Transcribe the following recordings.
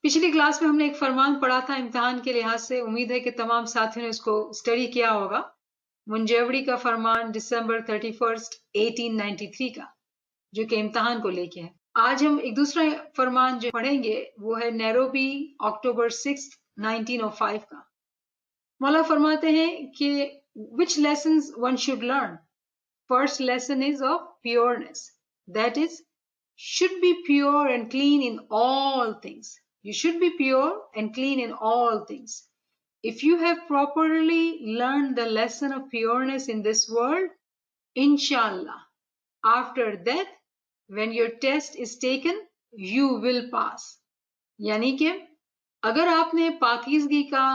पिछली क्लास में हमने एक फरमान पढ़ा था इम्तिहान के लिहाज से। उम्मीद है कि तमाम साथियों ने इसको स्टडी किया होगा। मुंजेवड़ी का फरमान दिसंबर 31 1893 का, जो कि इम्तिहान को लेके है। आज हम एक दूसरा फरमान जो पढ़ेंगे वो है नैरोबी अक्टूबर 6 1905 का। मौला फरमाते हैं कि which lessons one should learn. First lesson is of pureness, that is, should be pure and clean in all things. You should be pure and clean in all things. If you have properly learned the lesson of pureness in this world, inshallah, after death, when your test is taken, you will pass. यानी कि अगर आपने पाकीज़गी का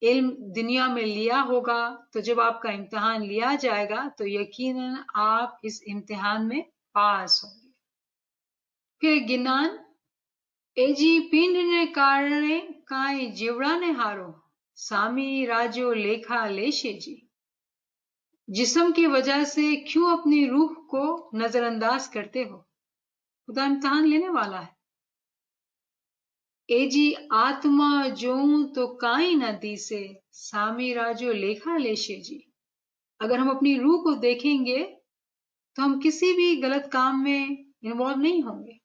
इल्म दुनिया में लिया होगा तो जब आपका इम्तिहान लिया जाएगा तो यकीनन आप इस इम्तिहान में पास होंगे। फिर गिनान एजी पिंड ने कारणे काई जीवड़ा ने हारो सामी राजो लेखा लेशे जी। जिस्म की वजह से क्यों अपनी रूह को नजरअंदाज करते हो? खुदा इम्तिहान लेने वाला है। एजी आत्मा जोऊं तो काई न दी से सामी राजो लेखा लेशे जी। अगर हम अपनी रूह को देखेंगे तो हम किसी भी गलत काम में इन्वॉल्व नहीं होंगे,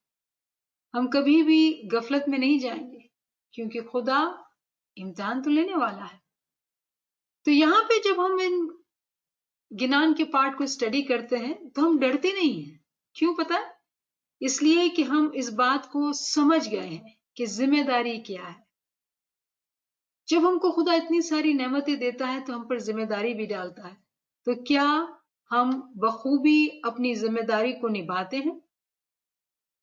हम कभी भी गफलत में नहीं जाएंगे, क्योंकि खुदा इम्तिहान तो लेने वाला है। तो यहाँ पे जब हम इन गिनान के पार्ट को स्टडी करते हैं तो हम डरते नहीं हैं। क्यों पता है? इसलिए कि हम इस बात को समझ गए हैं कि जिम्मेदारी क्या है। जब हमको खुदा इतनी सारी नेमतें देता है तो हम पर जिम्मेदारी भी डालता है। तो क्या हम बखूबी अपनी जिम्मेदारी को निभाते हैं?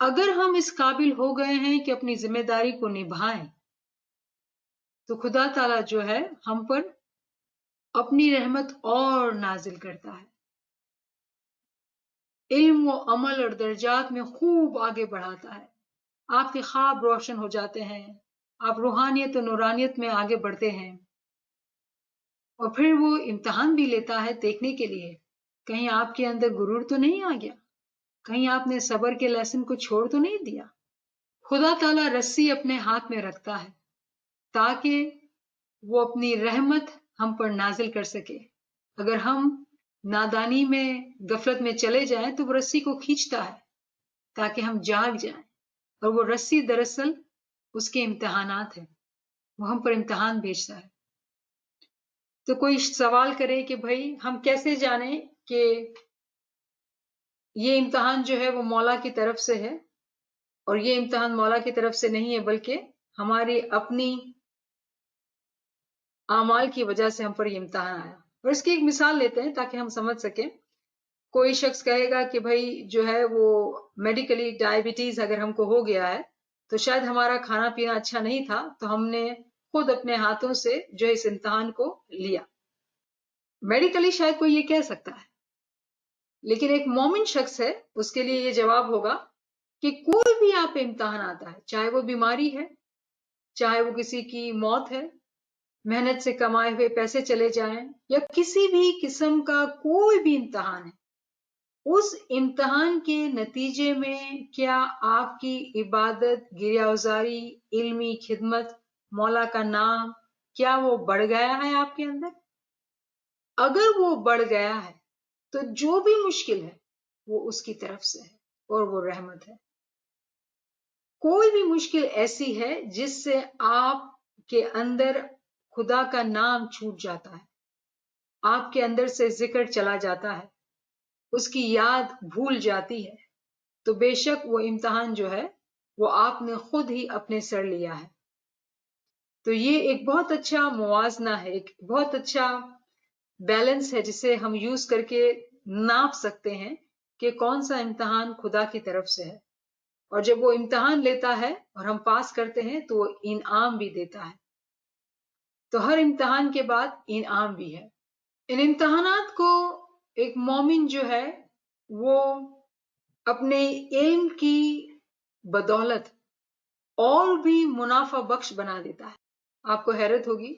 अगर हम इस काबिल हो गए हैं कि अपनी जिम्मेदारी को निभाएं तो खुदा ताला जो है हम पर अपनी रहमत और नाजिल करता है, इल्म व अमल और दर्जात में खूब आगे बढ़ाता है। आपके ख्वाब रोशन हो जाते हैं, आप रूहानियत और नूरानियत में आगे बढ़ते हैं। और फिर वो इम्तिहान भी लेता है देखने के लिए कहीं आपके अंदर गुरूर तो नहीं आ गया, कहीं आपने सब्र के लेसन को छोड़ तो नहीं दिया। खुदा ताला रस्सी अपने हाथ में रखता है ताकि वो अपनी रहमत हम पर नाजिल कर सके। अगर हम नादानी में गफलत में चले जाएं तो वो रस्सी को खींचता है ताकि हम जाग जाएं, और वो रस्सी दरअसल उसके इम्तिहानात है, वो हम पर इम्तिहान भेजता है। तो कोई सवाल करे कि भाई हम कैसे जाने कि ये इम्तिहान जो है वो मौला की तरफ से है और ये इम्तिहान मौला की तरफ से नहीं है, बल्कि हमारी अपनी आमाल की वजह से हम पर ये इम्तिहान आया। और इसकी एक मिसाल लेते हैं ताकि हम समझ सकें। कोई शख्स कहेगा कि भाई जो है वो मेडिकली डायबिटीज अगर हमको हो गया है तो शायद हमारा खाना पीना अच्छा नहीं था, तो हमने खुद अपने हाथों से जो इस इम्तिहान को लिया। मेडिकली शायद कोई ये कह सकता है, लेकिन एक मोमिन शख्स है उसके लिए ये जवाब होगा कि कोई भी आप पे इम्तिहान आता है, चाहे वो बीमारी है, चाहे वो किसी की मौत है, मेहनत से कमाए हुए पैसे चले जाएं, या किसी भी किस्म का कोई भी इम्तिहान है, उस इम्तिहान के नतीजे में क्या आपकी इबादत, गिरियाउजारी, इल्मी खिदमत, मौला का नाम, क्या वो बढ़ गया है आपके अंदर? अगर वो बढ़ गया है तो जो भी मुश्किल है वो उसकी तरफ से है और वो रहमत है। कोई भी मुश्किल ऐसी है जिससे आपके अंदर खुदा का नाम छूट जाता है, आपके अंदर से जिक्र चला जाता है, उसकी याद भूल जाती है, तो बेशक वो इम्तिहान जो है वो आपने खुद ही अपने सर लिया है। तो ये एक बहुत अच्छा मुवाजना है, एक बहुत अच्छा बैलेंस है जिसे हम यूज करके नाप सकते हैं कि कौन सा इम्तिहान खुदा की तरफ से है। और जब वो इम्तिहान लेता है और हम पास करते हैं तो वो इनाम भी देता है। तो हर इम्तिहान के बाद इनाम भी है। इन इम्तिहानात को एक मोमिन जो है वो अपने इल्म की बदौलत और भी मुनाफा बख्श बना देता है। आपको हैरत होगी,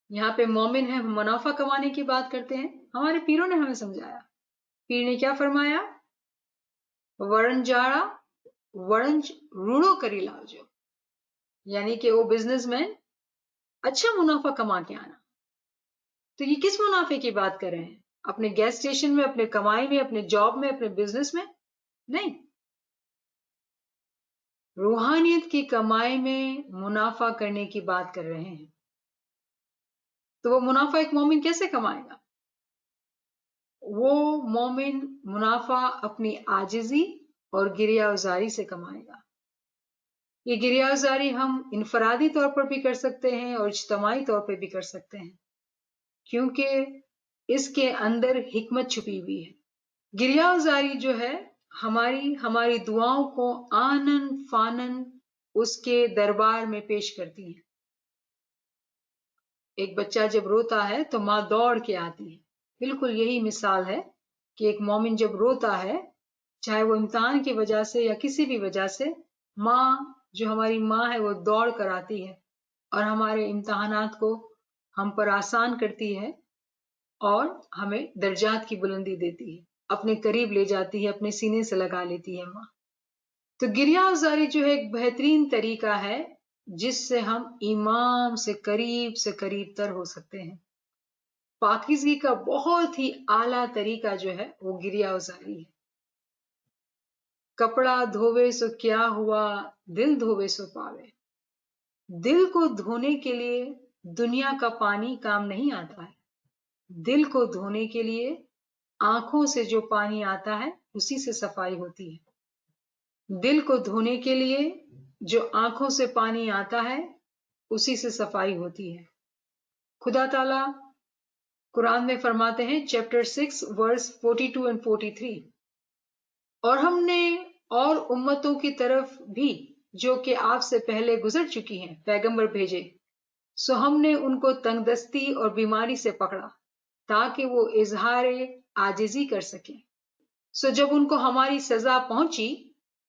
यहाँ पे मोमिन है, मुनाफा कमाने की बात करते हैं। हमारे पीरों ने हमें समझाया। पीर ने क्या फरमाया? वरण जाड़ा वरंज रूड़ो करी लाओ। यानी कि वो बिजनेसमैन अच्छा मुनाफा कमा के आना। तो ये किस मुनाफे की बात कर रहे हैं? अपने गैस स्टेशन में, अपने कमाई में, अपने जॉब में, अपने बिजनेस में? नहीं, रूहानियत की कमाई में मुनाफा करने की बात कर रहे हैं। तो वो मुनाफा एक मोमिन कैसे कमाएगा? वो मोमिन मुनाफा अपनी आजिजी और गिरियाजारी से कमाएगा। ये गिरियाजारी हम इनफरादी तौर पर भी कर सकते हैं और इज्तमाही तौर पर भी कर सकते हैं, क्योंकि इसके अंदर हिकमत छुपी हुई है। गिरियाजारी जो है हमारी दुआओं को आनन फानन उसके दरबार में पेश करती है। एक बच्चा जब रोता है तो माँ दौड़ के आती है। बिल्कुल यही मिसाल है कि एक मोमिन जब रोता है, चाहे वो इम्तिहान की वजह से या किसी भी वजह से, माँ जो हमारी माँ है वो दौड़ कर आती है और हमारे इम्तिहानात को हम पर आसान करती है और हमें दर्जात की बुलंदी देती है, अपने करीब ले जाती है, अपने सीने से लगा लेती है माँ। तो गिरियाजारी जो है एक बेहतरीन तरीका है जिससे हम इमाम से करीब तर हो सकते हैं। पाकीज़गी का बहुत ही आला तरीका जो है वो गिरियाजारी है। कपड़ा धोवे सो क्या हुआ, दिल धोवे सो पावे। दिल को धोने के लिए दुनिया का पानी काम नहीं आता है। दिल को धोने के लिए आंखों से जो पानी आता है उसी से सफाई होती है। दिल को धोने के लिए जो आंखों से पानी आता है उसी से सफाई होती है। खुदा ताला कुरान में फरमाते हैं, चैप्टर 6 वर्स 42 एंड 43, और हमने और उम्मतों की तरफ भी जो कि आपसे पहले गुजर चुकी हैं पैगंबर भेजे, सो हमने उनको तंगदस्ती और बीमारी से पकड़ा ताकि वो इजहार आजिजी कर सके। सो जब उनको हमारी सजा पहुंची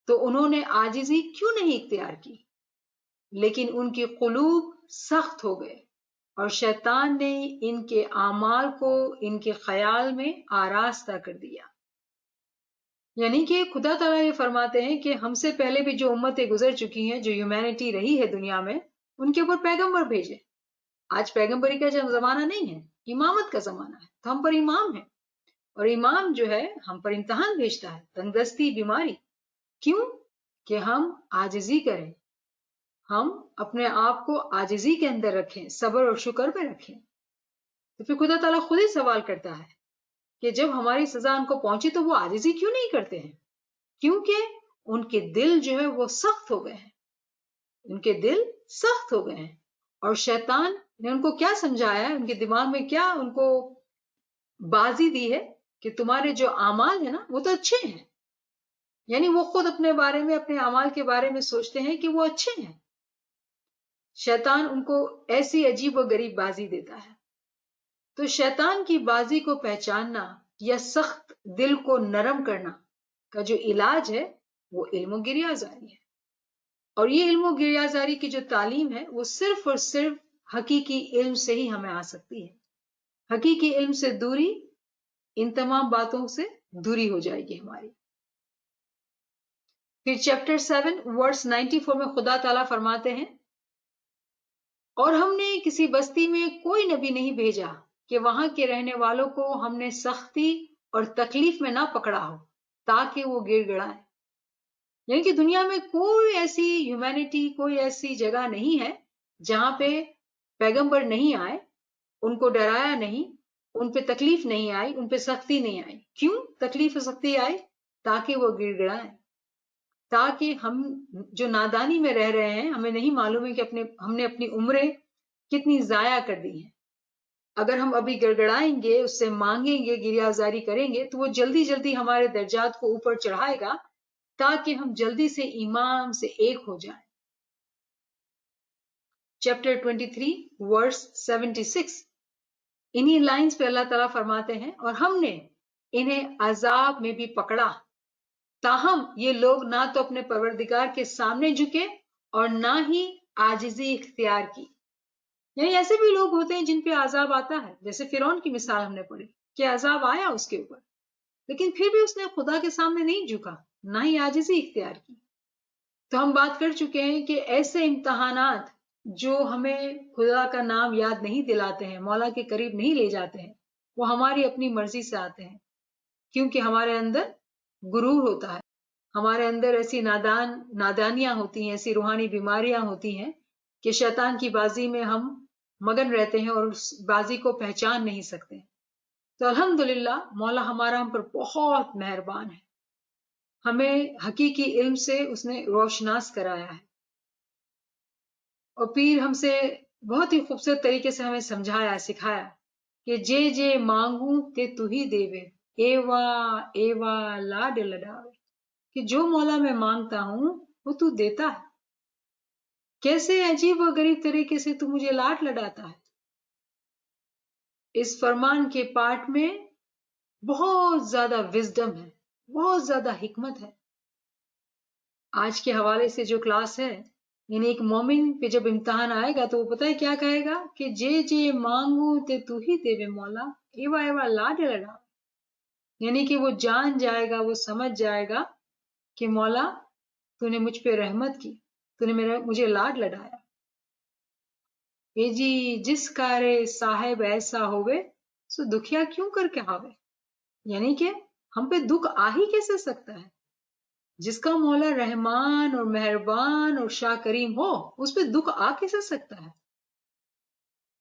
तो उन्होंने आजिजी क्यों नहीं इख्तियार की, लेकिन उनकी कुलूब सख्त हो गए और शैतान ने इनके आमाल को इनके ख्याल में आरास्ता कर दिया। यानी कि खुदा ताला ये फरमाते हैं कि हमसे पहले भी जो उम्मतें गुजर चुकी हैं, जो ह्यूमैनिटी रही है दुनिया में, उनके ऊपर पैगंबर भेजे। आज पैगंबरी का जमाना नहीं है, इमामत का जमाना है। तो हम पर इमाम है और इमाम जो है हम पर इम्तहान भेजता है, तंगदस्ती, बीमारी। क्यों? कि हम आजिजी करें, हम अपने आप को आजिजी के अंदर रखें, सब्र और शुक्र पे रखें। तो फिर खुदा ताला खुद ही सवाल करता है कि जब हमारी सजा उनको पहुंची तो वो आजिजी क्यों नहीं करते हैं? क्योंकि उनके दिल जो है वो सख्त हो गए हैं। उनके दिल सख्त हो गए हैं और शैतान ने उनको क्या समझाया है, उनके दिमाग में क्या उनको बाजी दी है कि तुम्हारे जो आमाल है ना वो तो अच्छे हैं। यानी वो खुद अपने बारे में, अपने अमाल के बारे में सोचते हैं कि वो अच्छे हैं। शैतान उनको ऐसी अजीब व गरीब बाजी देता है। तो शैतान की बाजी को पहचानना या सख्त दिल को नरम करना का जो इलाज है वो इल्म गिरियाजारी है। और ये इल्म गिरियाजारी की जो तालीम है वो सिर्फ और सिर्फ हकीकी इल्म से ही हमें आ सकती है। हकीकी इल्म से दूरी, इन तमाम बातों से दूरी हो जाएगी हमारी। फिर चैप्टर 7 वर्स 94 में खुदा ताला फरमाते हैं, और हमने किसी बस्ती में कोई नबी नहीं भेजा कि वहां के रहने वालों को हमने सख्ती और तकलीफ में ना पकड़ा हो ताकि वो गिड़गिड़ाए। यानी कि दुनिया में कोई ऐसी ह्यूमैनिटी, कोई ऐसी जगह नहीं है जहां पे पैगंबर नहीं आए, उनको डराया नहीं, उन पे तकलीफ नहीं आई, उन पे सख्ती नहीं आई। क्यों तकलीफ और सख्ती आई? ताकि वो गिड़गिड़ाए, ताकि हम जो नादानी में रह रहे हैं, हमें नहीं मालूम है कि हमने अपनी उम्रें कितनी जाया कर दी है। अगर हम अभी गड़गड़ाएंगे, उससे मांगेंगे, गिरियाजारी करेंगे, तो वो जल्दी जल्दी हमारे दर्जात को ऊपर चढ़ाएगा ताकि हम जल्दी से ईमान से एक हो जाएं। चैप्टर 23 वर्स 76, इन्हीं लाइंस पे अल्लाह ताला फरमाते हैं, और हमने इन्हें अजाब में भी पकड़ा, ताहम ये लोग ना तो अपने परवरदिगार के सामने झुके और ना ही आजिजी इख्तियार की। यानी ऐसे भी लोग होते हैं जिन पे अजाब आता है, जैसे फिरौन की मिसाल हमने पढ़ी कि अजाब आया उसके ऊपर, लेकिन फिर भी उसने खुदा के सामने नहीं झुका, ना ही आजिजी इख्तियार की। تو ہم بات کر چکے ہیں کہ ایسے امتحانات جو ہمیں خدا کا نام یاد نہیں دلاتے ہیں، مولا کے قریب نہیں لے جاتے ہیں، وہ ہماری اپنی مرضی سے آتے ہیں، کیونکہ ہمارے اندر غرور ہوتا ہے، ہمارے اندر ایسی نادانیاں ہوتی ہیں، ایسی روحانی بیماریاں ہوتی ہیں کہ شیطان کی بازی میں ہم مگن رہتے ہیں اور اس بازی کو پہچان نہیں سکتے۔ تو الحمدللہ مولا ہمارا ہم پر بہت مہربان ہے، ہمیں حقیقی علم سے اس نے روشناس کرایا ہے، اور پیر ہم سے بہت ہی خوبصورت طریقے سے ہمیں سمجھایا سکھایا کہ جے جے مانگوں تے تو ہی دیوے، ایوا ایوا لاڈ لڈاوے، کہ جو مولا میں مانگتا ہوں وہ تو دیتا ہے، کیسے عجیب و غریب طریقے سے تو مجھے لاڈ لڈاتا ہے۔ اس فرمان کے پاٹ میں بہت زیادہ وزڈم ہے، بہت زیادہ حکمت ہے۔ آج کے حوالے سے جو کلاس ہے، یعنی ایک مومن پہ جب امتحان آئے گا تو وہ پتہ ہے کیا کہے گا کہ جے جے مانگوں تے تو ہی دیوے مولا، ایوا ایوا لاڈ لڈا، یعنی کہ وہ جان جائے گا، وہ سمجھ جائے گا کہ مولا تو نے مجھ پہ رحمت کی، تو نے مجھے لاڈ لڈایا۔ اے جی جس کارے صاحب ایسا ہوئے سو دکھیا کیوں کر کے آوے، یعنی کہ ہم پہ دکھ آ ہی کیسے سکتا ہے؟ جس کا مولا رحمان اور مہربان اور شاہ کریم ہو اس پہ دکھ آ کیسے سکتا ہے؟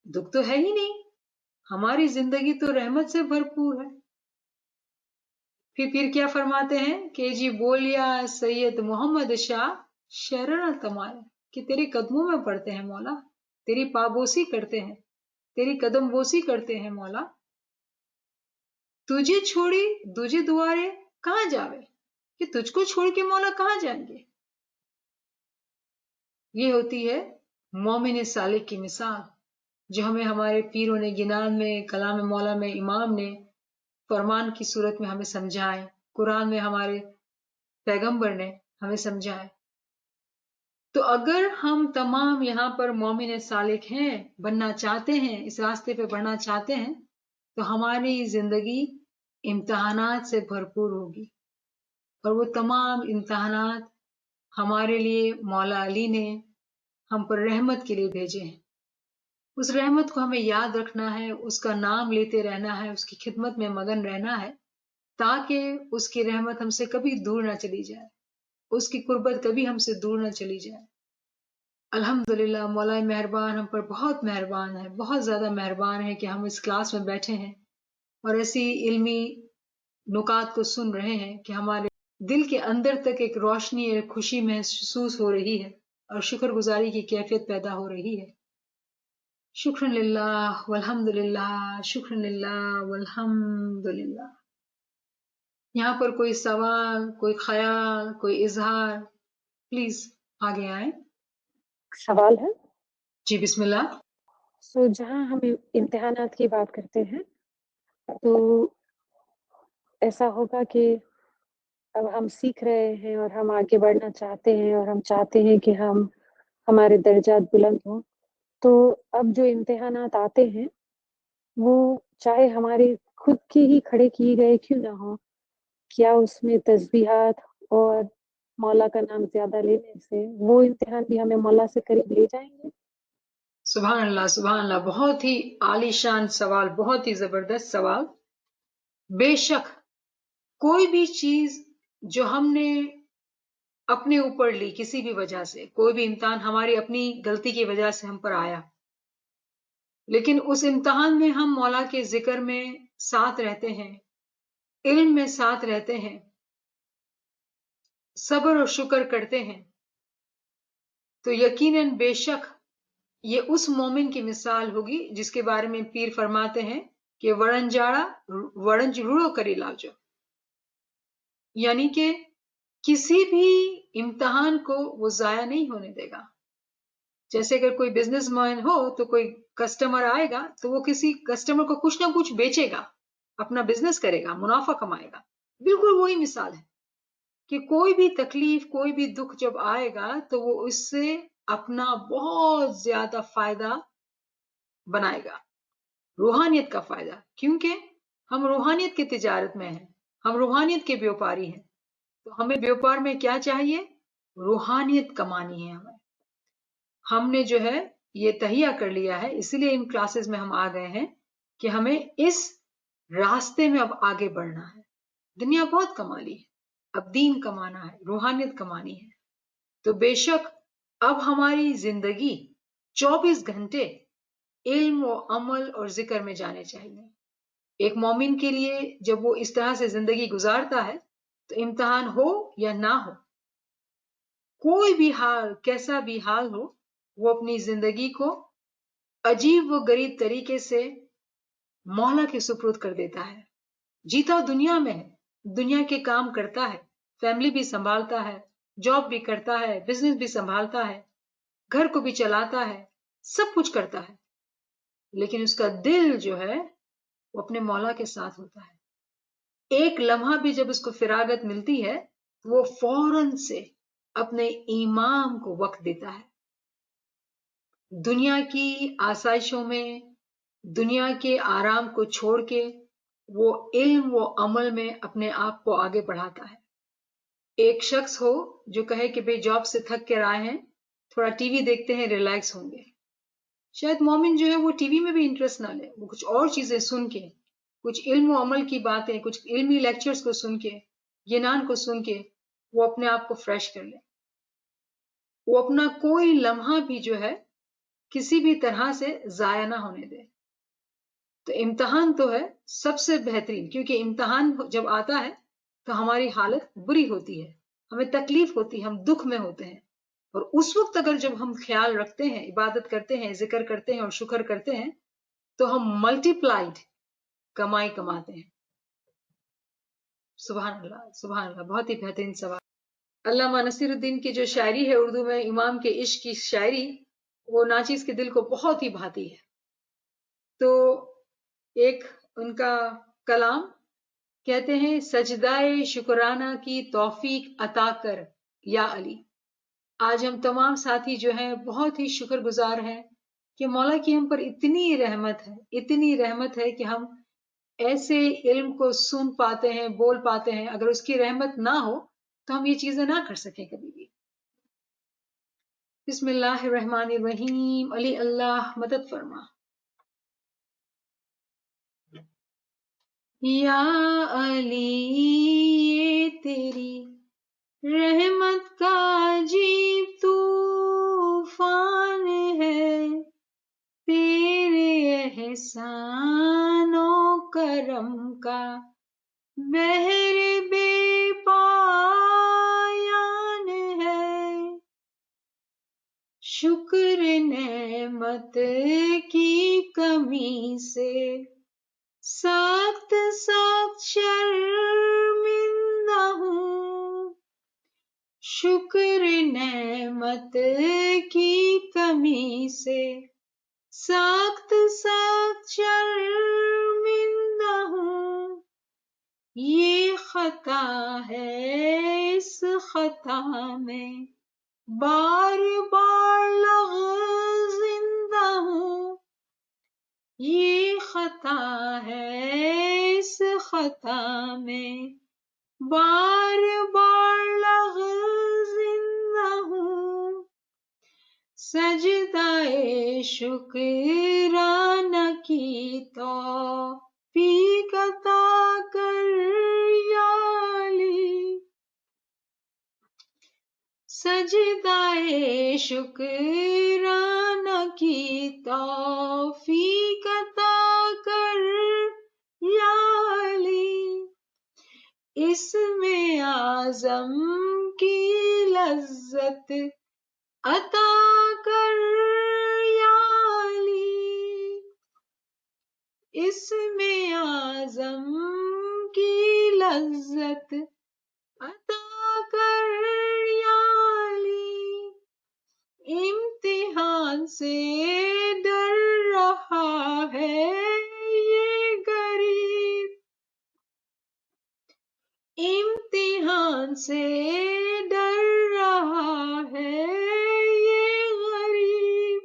دکھ تو ہے ہی نہیں، ہماری زندگی تو رحمت سے بھرپور ہے۔ پھر کیا فرماتے ہیں کہ جی بولیا سید محمد شاہ شرن تمہارے، کہ تیرے قدموں میں پڑتے ہیں مولا، تیری پابوسی کرتے ہیں، تیری قدم بوسی کرتے ہیں مولا، تجھے چھوڑی تجھے دوارے کہاں جاوے، کہ تجھ کو چھوڑ کے مولا کہاں جائیں گے۔ یہ ہوتی ہے مومن صالح کی مثال، جو ہمیں ہمارے پیروں نے گنان میں، کلام مولا میں، امام نے فرمان کی صورت میں ہمیں سمجھائے، قرآن میں ہمارے پیغمبر نے ہمیں سمجھائے۔ تو اگر ہم تمام یہاں پر مومن صالح ہیں، بننا چاہتے ہیں، اس راستے پہ بڑھنا چاہتے ہیں، تو ہماری زندگی امتحانات سے بھرپور ہوگی، اور وہ تمام امتحانات ہمارے لیے مولا علی نے ہم پر رحمت کے لیے بھیجے ہیں۔ اس رحمت کو ہمیں یاد رکھنا ہے، اس کا نام لیتے رہنا ہے، اس کی خدمت میں مگن رہنا ہے، تاکہ اس کی رحمت ہم سے کبھی دور نہ چلی جائے، اس کی قربت کبھی ہم سے دور نہ چلی جائے۔ الحمدللہ مولا مہربان ہم پر بہت مہربان ہے، بہت زیادہ مہربان ہے کہ ہم اس کلاس میں بیٹھے ہیں اور ایسی علمی نکات کو سن رہے ہیں کہ ہمارے دل کے اندر تک ایک روشنی، ایک خوشی محسوس ہو رہی ہے، اور شکر گزاری کی کیفیت پیدا ہو رہی ہے۔ شکر للہ والحمد للہ، شکر للہ والحمد للہ۔ یہاں پر کوئی سوال، کوئی خیال، کوئی اظہار، پلیز آگے آئیں۔ سوال ہے؟ جی بسم اللہ۔ جہاں ہم امتحانات کی بات کرتے ہیں تو ایسا ہوگا کہ اب ہم سیکھ رہے ہیں اور ہم آگے بڑھنا چاہتے ہیں، اور ہم چاہتے ہیں کہ ہمارے درجات بلند ہوں، تو اب جو امتحانات آتے ہیں وہ چاہے ہمارے خود کے ہی کھڑے کیے گئے کیوں نہ ہوں، کیا اس میں تسبیحات اور مولا کا نام زیادہ لینے سے وہ امتحان بھی ہمیں مولا سے قریب لے جائیں گے؟ سبحان اللہ سبحان اللہ، بہت ہی عالی شان سوال، بہت ہی زبردست سوال۔ بے شک کوئی بھی چیز جو ہم نے اپنے اوپر لی کسی بھی وجہ سے، کوئی بھی امتحان ہماری اپنی غلطی کی وجہ سے ہم پر آیا، لیکن اس امتحان میں ہم مولا کے ذکر میں ساتھ رہتے ہیں، علم میں ساتھ رہتے ہیں، صبر اور شکر کرتے ہیں، تو یقیناً بے شک یہ اس مومن کی مثال ہوگی جس کے بارے میں پیر فرماتے ہیں کہ ورنجاڑا ورنج روڑو کری لاجو، یعنی کہ کسی بھی امتحان کو وہ ضائع نہیں ہونے دے گا۔ جیسے اگر کوئی بزنس مین ہو تو کوئی کسٹمر آئے گا تو وہ کسی کسٹمر کو کچھ نہ کچھ بیچے گا، اپنا بزنس کرے گا، منافع کمائے گا۔ بالکل وہی مثال ہے کہ کوئی بھی تکلیف، کوئی بھی دکھ جب آئے گا تو وہ اس سے اپنا بہت زیادہ فائدہ بنائے گا، روحانیت کا فائدہ، کیونکہ ہم روحانیت کی تجارت میں ہیں، ہم روحانیت کے بیوپاری ہیں، تو ہمیں بیوپار میں کیا چاہیے؟ روحانیت کمانی ہے ہمیں. ہم نے جو ہے یہ تہیہ کر لیا ہے، اسی لیے ان کلاسز میں ہم آ گئے ہیں کہ ہمیں اس راستے میں اب آگے بڑھنا ہے. دنیا بہت کما لی ہے، اب دین کمانا ہے، روحانیت کمانی ہے. تو بے شک اب ہماری زندگی 24 گھنٹے علم و عمل اور ذکر میں جانے چاہیے. ایک مومن کے لیے جب وہ اس طرح سے زندگی گزارتا ہے تو امتحان ہو یا نہ ہو، کوئی بھی حال کیسا بھی حال ہو، وہ اپنی زندگی کو عجیب و غریب طریقے سے مولا کے سپرد کر دیتا ہے. جیتا دنیا میں ہے، دنیا کے کام کرتا ہے، فیملی بھی سنبھالتا ہے، جاب بھی کرتا ہے، بزنس بھی سنبھالتا ہے، گھر کو بھی چلاتا ہے، سب کچھ کرتا ہے، لیکن اس کا دل جو ہے وہ اپنے مولا کے ساتھ ہوتا ہے. ایک لمحہ بھی جب اس کو فراغت ملتی ہے وہ فوراً سے اپنے ایمان کو وقت دیتا ہے. دنیا کی آسائشوں میں، دنیا کے آرام کو چھوڑ کے وہ علم و عمل میں اپنے آپ کو آگے بڑھاتا ہے. ایک شخص ہو جو کہے کہ بھئی جاب سے تھک کر آئے ہیں، تھوڑا ٹی وی دیکھتے ہیں، ریلیکس ہوں گے. شاید مومن جو ہے وہ ٹی وی میں بھی انٹرسٹ نہ لے، وہ کچھ اور چیزیں سن کے، کچھ علم و عمل کی باتیں، کچھ علمی لیکچرز کو سن کے، ینان کو سن کے وہ اپنے آپ کو فریش کر لے. وہ اپنا کوئی لمحہ بھی جو ہے کسی بھی طرح سے ضائع نہ ہونے دے. تو امتحان تو ہے سب سے بہترین، کیونکہ امتحان جب آتا ہے تو ہماری حالت بری ہوتی ہے، ہمیں تکلیف ہوتی ہے، ہم دکھ میں ہوتے ہیں. اور اس وقت اگر جب ہم خیال رکھتے ہیں، عبادت کرتے ہیں، ذکر کرتے ہیں اور شکر کرتے ہیں تو ہم ملٹی پلائڈ کمائی کماتے ہیں. سبحان اللہ، سبحان اللہ، بہت ہی بہترین سوال. علامہ نصیر الدین کی جو شاعری ہے اردو میں، امام کے عشق کی شاعری، وہ ناچیز کے دل کو بہت ہی بھاتی ہے. تو ایک ان کا کلام کہتے ہیں، سجدائے شکرانہ کی توفیق عطا کر یا علی. آج ہم تمام ساتھی جو ہیں بہت ہی شکر گزار ہیں کہ مولا کی ہم پر اتنی رحمت ہے، اتنی رحمت ہے کہ ہم ایسے علم کو سن پاتے ہیں، بول پاتے ہیں. اگر اس کی رحمت نہ ہو تو ہم یہ چیزیں نہ کر سکیں کبھی بھی. بسم اللہ الرحمن الرحیم. علی اللہ مدد فرما. یا علی یہ تیری رحمت کا عجیب طوفان ہے، تیرے احسان و کرم کا بحر بے پایان ہے. شکر نعمت کی کمی سے سخت سخت شرمندہ ہوں. شکر نعمت کی کمی سے سخت سخت شرمندہ ہوں. یہ خطا ہے، اس خطا میں بار بار لغزندہ ہوں. یہ خطا ہے، اس خطا میں بار بار لغزندہ ہوں. سجدائے شکرانہ کی توفیق عطا کر یا علی. سجدائے شکرانہ کی توفیق عطا کر یا علی. اسم اعظم کی لذت عطا کر یا علی. اسم اعظم کی لذت عطا کر یا علی. امتحان سے ڈر رہا ہے یہ غریب، امتحان سے ڈر رہا ہے یہ غریب.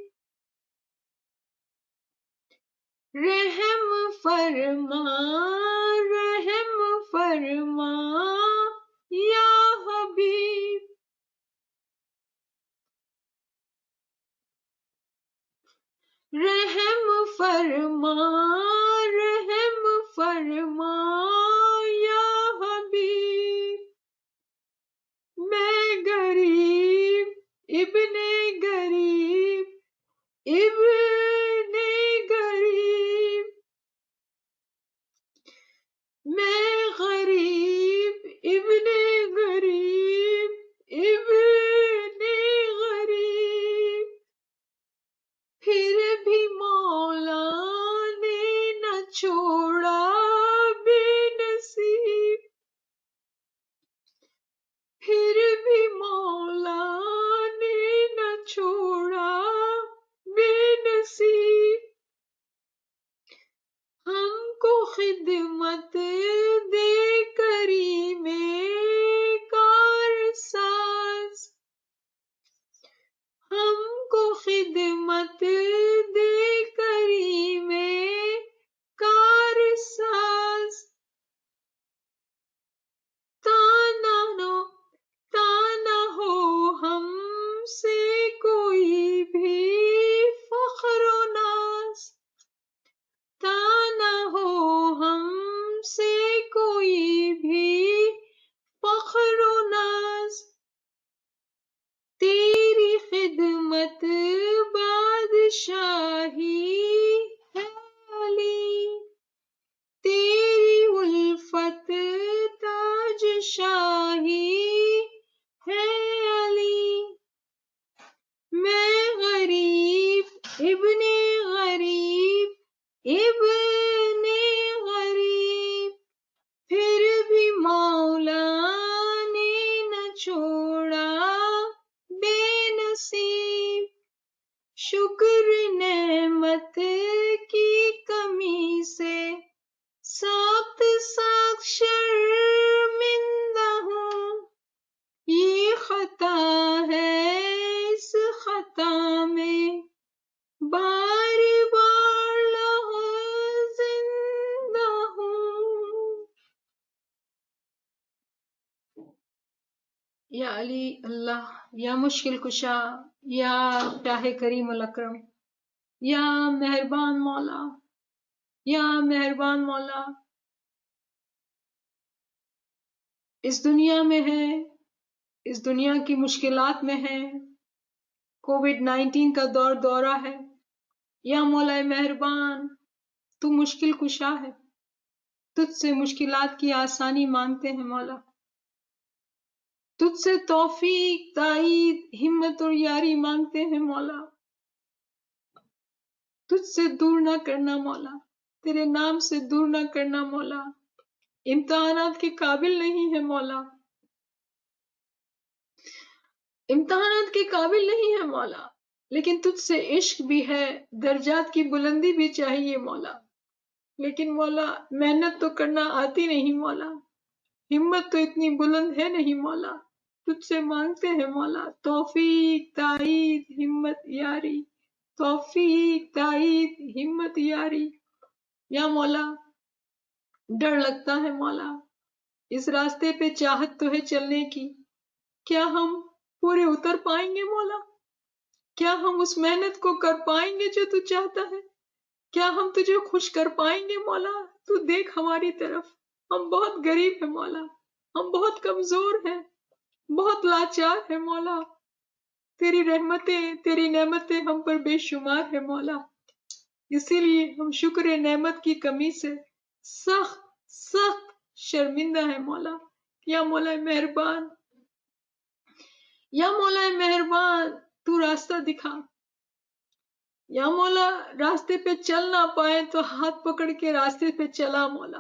رحم فرما، رحم فرما یا حبیب. رحم فرما رحم فرما یا حبیب، میں غریب ابن غریب ابن غریب، میں غریب ابن غریب ابن غریب، پھر بھی مولا نے نہ چھوڑا بے نصیب، پھر بھی مولا نے نہ چھوڑا بے نصیب، ہم کو خدمت دے کریم کار ساز، ہم کو خدمت دے کریم کار ساز، تانا ہو ہم سے کوئی بھی فخر و ناز، تانا ہو ہم سے کوئی بھی فخر و ناز، تیری خدمت بادشاہی ہے علی، تیری الفت تاج شاہی ہے علی، میں غریب ابن غریب ابن غریب، پھر بھی مولا نے نہ چھوڑا بے نصیب، شکر نعمت کی کمی سے سخت سخت شرمندہ ہوں، یہ خطا ہے اس خطا میں بار بار لحظ زندہ ہوں۔ یا علی اللہ، یا مشکل کشا، یا شاہ کریم الاکرم، یا مہربان مولا، یا مہربان مولا، اس دنیا میں ہے، اس دنیا کی مشکلات میں ہے، کووڈ-19 کا دورہ ہے، یا مولا مہربان تو مشکل کشا ہے، تجھ سے مشکلات کی آسانی مانگتے ہیں مولا، تجھ سے توفیق، تائید، ہمت اور یاری مانگتے ہیں مولا، تجھ سے دور نہ کرنا مولا، تیرے نام سے دور نہ کرنا مولا، امتحانات کے قابل نہیں ہے مولا، امتحانات کے قابل نہیں ہے مولا، لیکن تجھ سے عشق بھی ہے، درجات کی بلندی بھی چاہیے مولا، لیکن مولا محنت تو کرنا آتی نہیں مولا، ہمت تو اتنی بلند ہے نہیں مولا، تجھ سے مانگتے ہیں مولا توفیق، تائید، ہمت، یاری، توفیق، تائید، ہمت، یاری، یا مولا ڈر لگتا ہے مولا، اس راستے پہ چاہت تو ہے چلنے کی، کیا ہم پورے اتر پائیں گے مولا؟ کیا ہم اس محنت کو کر پائیں گے جو تو چاہتا ہے؟ کیا ہم تجھے خوش کر پائیں گے مولا؟ تو دیکھ ہماری طرف، ہم بہت غریب ہیں مولا، ہم بہت کمزور ہیں، بہت لاچار ہیں مولا، تیری رحمتیں، تیری نعمتیں ہم پر بے شمار ہیں مولا، اسی لیے ہم شکر نعمت کی کمی سے سخت سخت شرمندہ ہیں مولا، یا مولا مہربان، یا مولا مہربان تو راستہ دکھا، یا مولا راستے پہ چل نہ پائے تو ہاتھ پکڑ کے راستے پہ چلا مولا،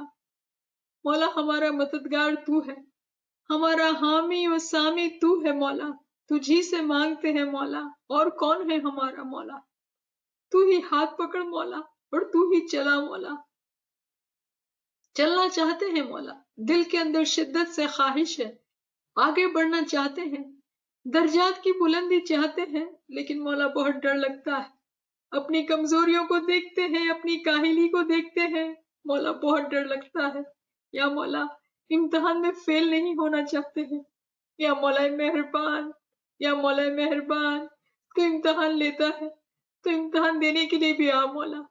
مولا ہمارا مددگار تو ہے، ہمارا حامی و سامی تو ہے مولا، تجھی سے مانگتے ہیں مولا، اور کون ہے ہمارا مولا، تو ہی ہاتھ پکڑ مولا اور تو ہی چلا مولا، چلنا چاہتے ہیں مولا، دل کے اندر شدت سے خواہش ہے، آگے بڑھنا چاہتے ہیں، درجات کی بلندی چاہتے ہیں، لیکن مولا بہت ڈر لگتا ہے، اپنی کمزوریوں کو دیکھتے ہیں، اپنی کاہلی کو دیکھتے ہیں، مولا بہت ڈر لگتا ہے، یا مولا امتحان میں فیل نہیں ہونا چاہتے ہیں، یا مولا مہربان، یا مولا مہربان تو امتحان لیتا ہے، तो इम्तिहान देने के लिए भी आ मौला।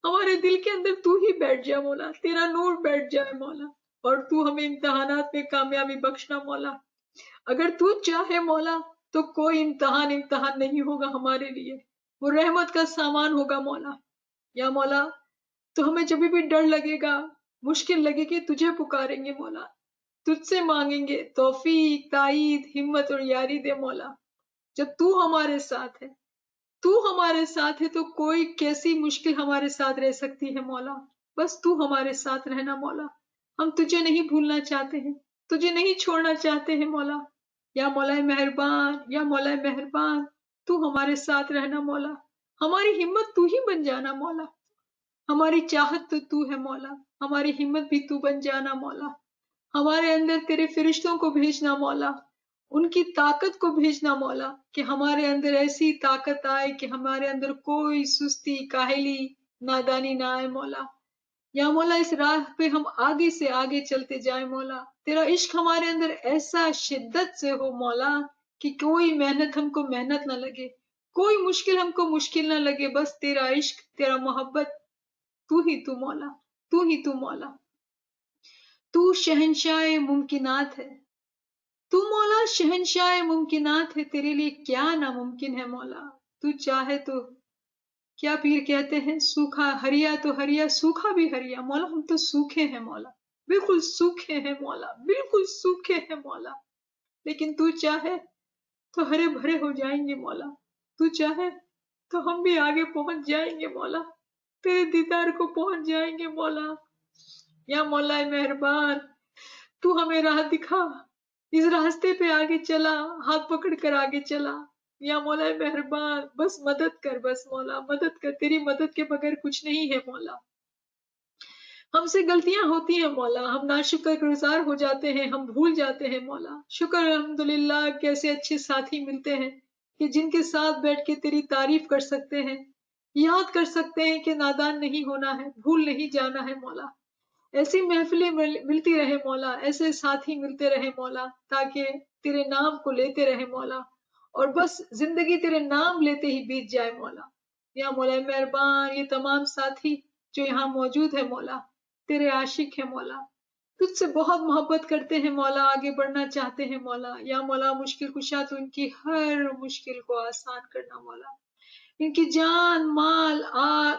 हमारे दिल के अंदर तू ही बैठ जा मौला, तेरा नूर बैठ जाए मौला, और तू हमें इम्तिहानात में कामयाबी बख्शना मौला। अगर तू चाहे मौला तो कोई इम्तिहान नहीं होगा हमारे लिए, वो रहमत का सामान होगा मौला। या मौला, तो हमें जब भी डर लगेगा, मुश्किल लगेगी, तुझे पुकारेंगे मौला, तुझसे मांगेंगे तौफीक, ताईद, हिम्मत और यारी दे मौला। जब तू हमारे साथ है, तू हमारे साथ है तो कोई कैसी मुश्किल हमारे साथ रह सकती है मौला। बस तू हमारे साथ रहना मौला। हम तुझे नहीं भूलना चाहते हैं, तुझे नहीं छोड़ना चाहते हैं मौला। या मौला मेहरबान, या मौला मेहरबान, तू हमारे साथ रहना मौला। हमारी हिम्मत तू ही बन जाना मौला, हमारी चाहत तो तू है मौला, हमारी हिम्मत भी तू बन जाना मौला। हमारे अंदर तेरे फरिश्तों को भेजना मौला, उनकी ताकत को भेजना मौला, कि हमारे अंदर ऐसी ताकत आए कि हमारे अंदर कोई सुस्ती, काहली, नादानी ना आए मौला। या मौला, इस राह पे हम आगे से आगे चलते जाए मौला। तेरा इश्क हमारे अंदर ऐसा शिद्दत से हो मौला कि कोई मेहनत हमको मेहनत ना लगे, कोई मुश्किल हमको मुश्किल ना लगे। बस तेरा इश्क, तेरा मोहब्बत, तू ही तू मौला, तू ही तू मौला। तू शहंशाह मुमकिनात है, तू मौला शहंशाह मुमकिनात है, तेरे लिए क्या नामुमकिन है मौला। तू चाहे तो, क्या पीर कहते हैं, सूखा हरिया तो हरिया, सूखा भी हरिया। मौला, हम तो सूखे हैं मौला, बिल्कुल सूखे हैं मौला, बिल्कुल सूखे हैं मौला। लेकिन तू चाहे तो हरे भरे हो जाएंगे मौला, तू चाहे तो हम भी आगे पहुंच जाएंगे मौला, तेरे दीदार को पहुंच जाएंगे मौला। या मौला मेहरबान, तू हमें राह दिखा, इस रास्ते पे आगे चला, हाथ पकड़ कर आगे चला। या मौला मेहरबान, बस मदद कर, बस मौला मदद कर, तेरी मदद के बगैर कुछ नहीं है मौला। हमसे गलतियां होती हैं मौला, हम नाशुक्रगुजार हो जाते हैं, हम भूल जाते हैं मौला। शुक्र अल्हम्दुलिल्लाह, कैसे अच्छे साथी मिलते हैं कि जिनके साथ बैठ के तेरी तारीफ कर सकते हैं, याद कर सकते हैं कि नादान नहीं होना है, भूल नहीं जाना है मौला। ऐसी महफिलें मिलती रहे मौला, ऐसे साथी मिलते रहे मौला, ताकि तेरे नाम को लेते रहे मौला, और बस जिंदगी तेरे नाम लेते ही बीत जाए मौला। या मौला मेहरबान, ये तमाम साथी जो यहाँ मौजूद है मौला, तेरे आशिक है मौला, तुझसे बहुत मोहब्बत करते हैं मौला, आगे बढ़ना चाहते हैं मौला। या मौला मुश्किल कुशा, तो इनकी हर मुश्किल को आसान करना मौला। इनकी जान, माल,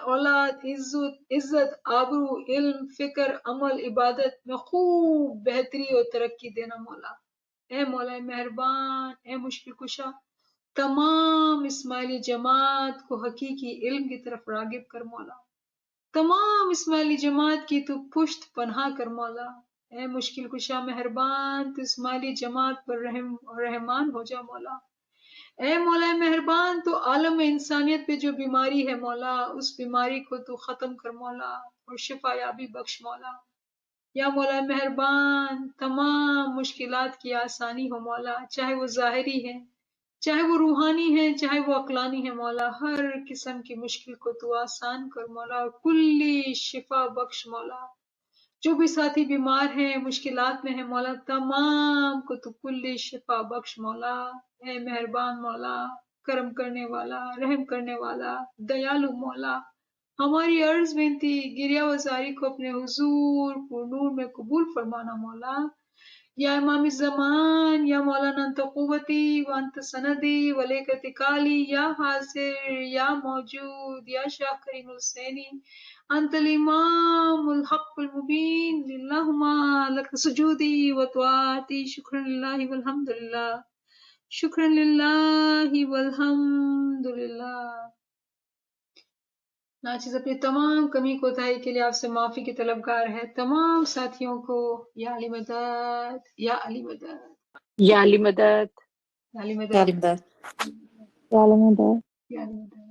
औलाद, इज्जत, आबरू, इल्म, फिक्र, अमल, इबादत में खूब बेहतरी और तरक्की देना मौला। ए मौला मेहरबान, ए मुश्किल कुशा, तमाम इस्माइली जमात को हकीकी इल्म की तरफ रागिब कर मौला। तमाम इस्माइली जमात की तू पुश्त पनाह कर मौला। ए मुश्किल कुशा मेहरबान, तू इस्माइली जमात पर रहम और रहमान हो जा मौला। ए मौला मेहरबान, तो आलम में इंसानियत पे जो बीमारी है मौला, उस बीमारी को तू खत्म कर मौला, और शिफा याबी बख्श मौला। या मौला मेहरबान, तमाम मुश्किलात की आसानी हो मौला, चाहे वो ज़ाहिरी है, चाहे वो रूहानी है, चाहे वो अकलानी है मौला। हर किस्म की मुश्किल को तू आसान कर मौला, और कुल्ली शिफा बख्श मौला। जो भी साथी बीमार हैं, मुश्किलात में है मौला, तमाम को तू कुल्ली शिफा बख्श मौला। ए मेहरबान मौला, करम करने वाला, रहम करने वाला, दयालु मौला, हमारी अर्ज विनती, गिरिया वजारी को अपने हुजूर पुरनूर में कबूल फरमाना मौला। या इमाम ज़मान, या मौलाना अंत क़ुव्वती व अंत सनदी वलेक तिकाली, या हासिर, या मौजूद, या शाह करीमुल हुसैनी, अंतल इमामुल हक़्क़ुल मुबीन, लिल्लाहुम्मा लक सुजूदी व तुआती, शुक्रन लिल्लाहि वल्हम्दुलिल्लाह, शुक्रन लिल्लाहि वल्हम्दुलिल्लाह। नाचिज़ अपनी तमाम कमी कोताही के लिए आपसे माफी की तलबगार है। तमाम साथियों को या अली मदद, या अली मदद, या अली मदद, या अली या मदद, लिमदा या अली मदद। या अली मदद।